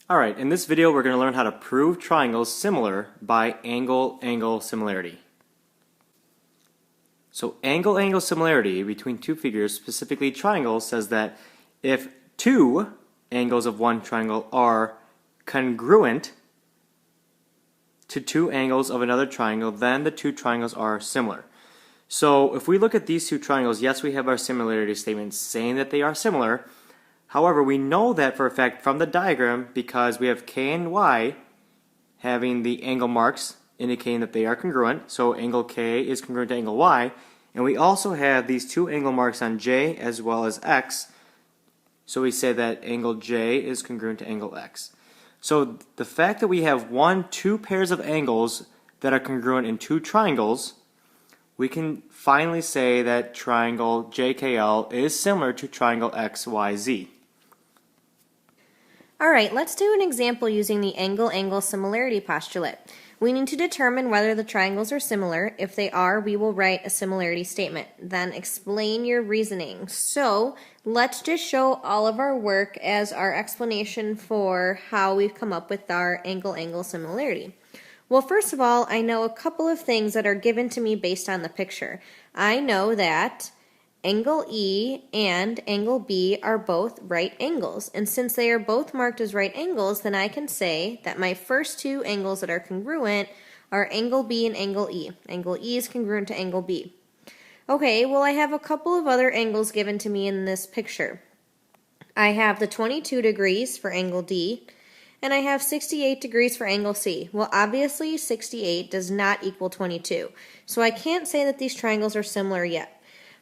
Alright, in this video we're going to learn how to prove triangles similar by angle-angle similarity. So angle-angle similarity between two figures, specifically triangles, says that if two angles of one triangle are congruent to two angles of another triangle, then the two triangles are similar. So if we look at these two triangles, yes, we have our similarity statement saying that they are similar. However, we know that for a fact from the diagram because we have K and Y having the angle marks indicating that they are congruent. So angle K is congruent to angle Y. And we also have these two angle marks on J as well as X. So we say that angle J is congruent to angle X. So the fact that we have two pairs of angles that are congruent in two triangles, we can finally say that triangle JKL is similar to triangle XYZ. Alright, let's do an example using the angle-angle similarity postulate. We need to determine whether the triangles are similar. If they are, we will write a similarity statement. Then explain your reasoning. So, let's just show all of our work as our explanation for how we've come up with our angle-angle similarity. Well, first of all, I know a couple of things that are given to me based on the picture. I know that angle E and angle B are both right angles. And since they are both marked as right angles, then I can say that my first two angles that are congruent are angle B and angle E. Angle E is congruent to angle B. Okay, well I have a couple of other angles given to me in this picture. I have the 22 degrees for angle D, and I have 68 degrees for angle C. Well, obviously 68 does not equal 22, so I can't say that these triangles are similar yet.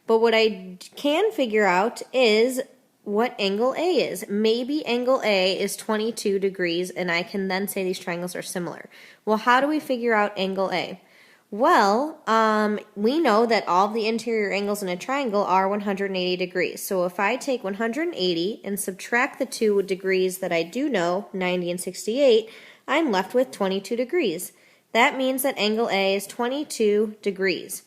But what I can figure out is what angle A is. Maybe angle A is 22 degrees, and I can then say these triangles are similar. Well, how do we figure out angle A? Well, we know that all the interior angles in a triangle are 180 degrees. So if I take 180 and subtract the 2 degrees that I do know, 90 and 68, I'm left with 22 degrees. That means that angle A is 22 degrees.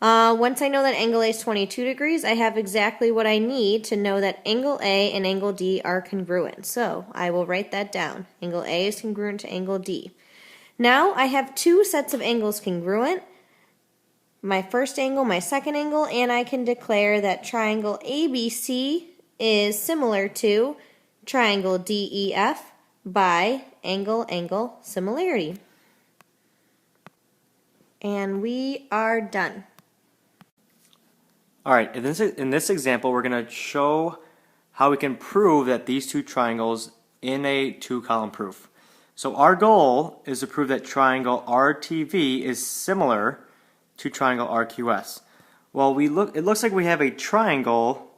Once I know that angle A is 22 degrees, I have exactly what I need to know that angle A and angle D are congruent. So I will write that down. Angle A is congruent to angle D. Now I have two sets of angles congruent, my first angle, my second angle, and I can declare that triangle ABC is similar to triangle DEF by angle-angle similarity. And we are done. Alright, in this example we're going to show how we can prove that these two triangles in a two-column proof. So our goal is to prove that triangle RTV is similar to triangle RQS. Well, it looks like we have a triangle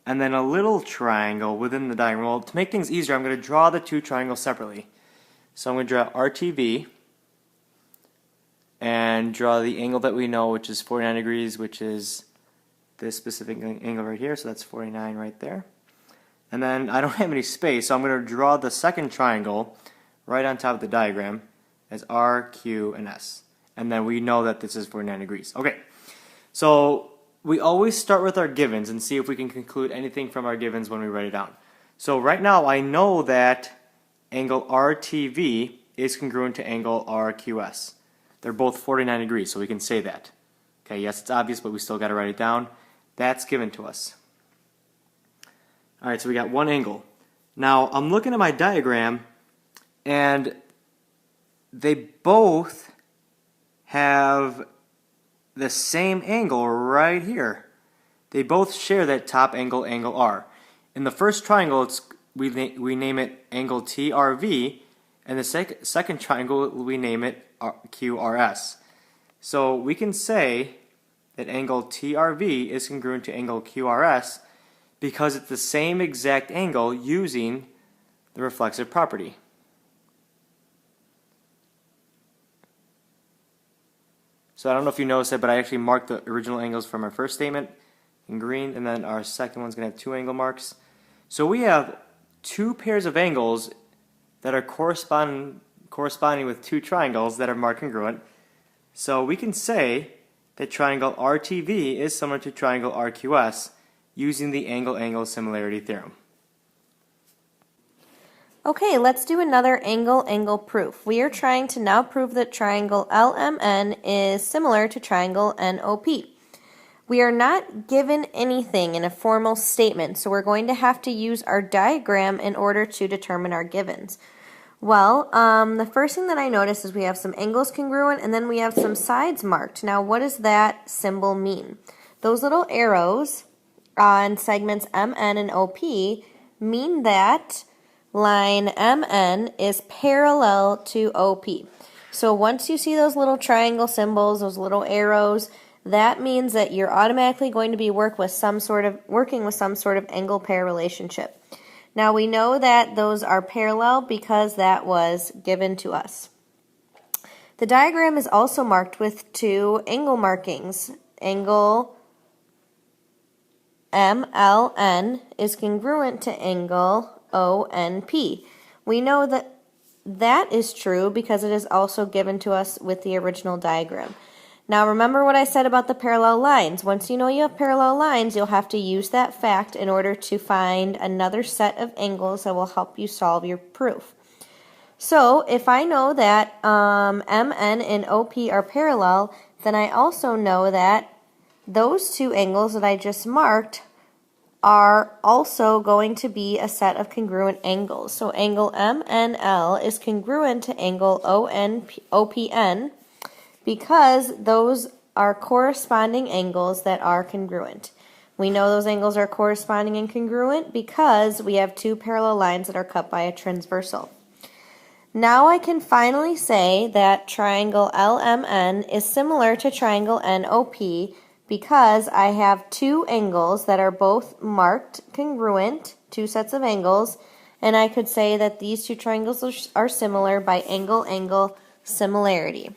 and then a little triangle within the diagram. Well, to make things easier, I'm going to draw the two triangles separately. So I'm going to draw RTV and draw the angle that we know, which is 49 degrees, which is this specific angle right here, so that's 49 right there. And then I don't have any space, so I'm going to draw the second triangle right on top of the diagram as R, Q, and S. And then we know that this is 49 degrees. Okay, so we always start with our givens and see if we can conclude anything from our givens when we write it down. So right now I know that angle RTV is congruent to angle RQS. They're both 49 degrees, so we can say that. Okay, yes, it's obvious, but we still got to write it down. That's given to us. Alright, so we got one angle. Now, I'm looking at my diagram, and they both have the same angle right here. They both share that top angle, angle R. In the first triangle, we name it angle TRV, and the second triangle, we name it QRS. So we can say that angle TRV is congruent to angle QRS because it's the same exact angle using the reflexive property. So I don't know if you noticed it, but I actually marked the original angles from our first statement in green, and then our second one's going to have two angle marks. So we have two pairs of angles that are corresponding with two triangles that are marked congruent. So we can say that triangle RTV is similar to triangle RQS using the angle-angle similarity theorem. Okay, let's do another angle-angle proof. We are trying to now prove that triangle LMN is similar to triangle NOP. We are not given anything in a formal statement, so we're going to have to use our diagram in order to determine our givens. Well, the first thing that I notice is we have some angles congruent and then we have some sides marked. Now, what does that symbol mean? Those little arrows on segments MN and OP mean that line MN is parallel to OP. So once you see those little triangle symbols, those little arrows, that means that you're automatically going to be working with some sort of angle pair relationship. Now we know that those are parallel because that was given to us. The diagram is also marked with two angle markings. Angle MLN is congruent to angle ONP. We know that that is true because it is also given to us with the original diagram. Now remember what I said about the parallel lines. Once you know you have parallel lines, you'll have to use that fact in order to find another set of angles that will help you solve your proof. So if I know that MN and OP are parallel, then I also know that those two angles that I just marked are also going to be a set of congruent angles. So angle MNL is congruent to angle OPN because those are corresponding angles that are congruent. We know those angles are corresponding and congruent because we have two parallel lines that are cut by a transversal. Now I can finally say that triangle LMN is similar to triangle NOP because I have two angles that are both marked congruent, two sets of angles, and I could say that these two triangles are similar by angle-angle similarity.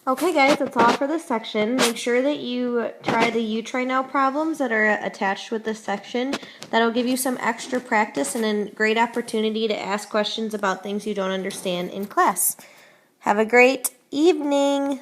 Okay guys, that's all for this section. Make sure that you try the You Try Now problems that are attached with this section. That'll give you some extra practice and a great opportunity to ask questions about things you don't understand in class. Have a great evening.